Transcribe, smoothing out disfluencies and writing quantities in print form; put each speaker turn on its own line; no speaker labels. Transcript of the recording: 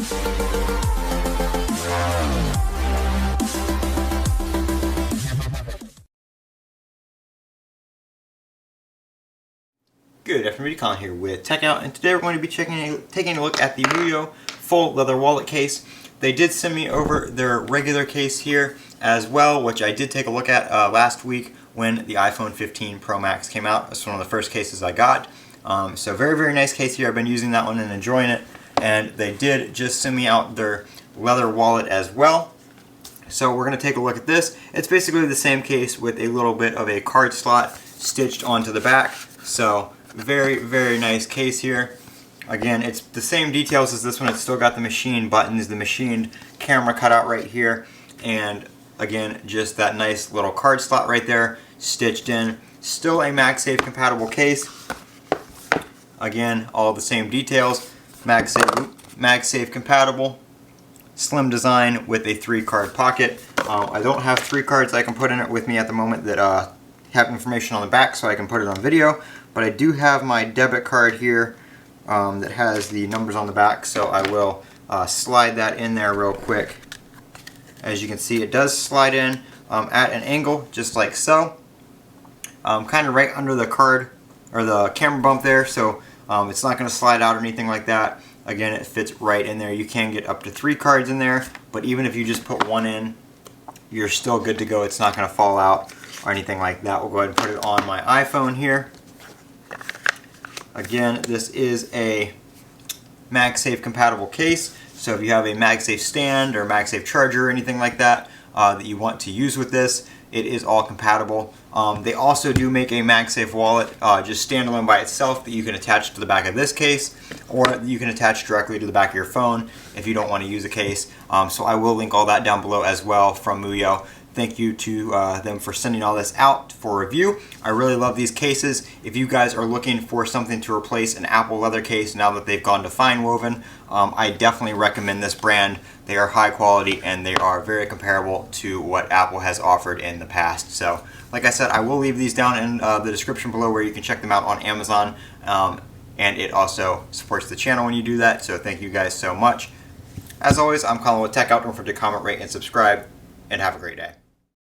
Good afternoon, Colin here with Techout, and today we're going to be taking a look at the Mujjo full leather wallet case. They did send me over their regular case here as well, which I did take a look at last week when the iPhone 15 Pro Max came out. It's one of the first cases I got. So very nice case here. I've been using that one and enjoying it. And they did just send me out their leather wallet as well. So we're going to take a look at this. It's basically the same case with a little bit of a card slot stitched onto the back. So very nice case here. Again, it's the same details as this one. It's still got the machine buttons, the machined camera cutout right here, and again, just that nice little card slot right there stitched in. Still a MagSafe compatible case. Again, all the same details. MagSafe compatible. Slim design with a 3-card pocket. I don't have 3 cards I can put in it with me at the moment that have information on the back, so I can put it on video. But I do have my debit card here that has the numbers on the back, so I will slide that in there real quick. As you can see, it does slide in at an angle, just like so. Kind of right under the card, or the camera bump there, so it's not going to slide out or anything like that. Again, it fits right in there. You can get up to 3 cards in there, but even if you just put 1 in, you're still good to go. It's not going to fall out or anything like that. We'll go ahead and put it on my iPhone here. Again, this is a MagSafe compatible case, so if you have a MagSafe stand or MagSafe charger or anything like that that you want to use with this, it is all compatible. They also do make a MagSafe wallet just standalone by itself that you can attach to the back of this case, or you can attach directly to the back of your phone if you don't want to use a case. So I will link all that down below as well from Mujjo. Thank you to them for sending all this out for review. I really love these cases. If you guys are looking for something to replace an Apple leather case now that they've gone to fine woven, I definitely recommend this brand. They are high quality and they are very comparable to what Apple has offered in the past. So, like I said, I will leave these down in the description below where you can check them out on Amazon. And it also supports the channel when you do that, so thank you guys so much. As always, I'm Colin with Techout. Don't forget to comment, rate, and subscribe, and have a great day.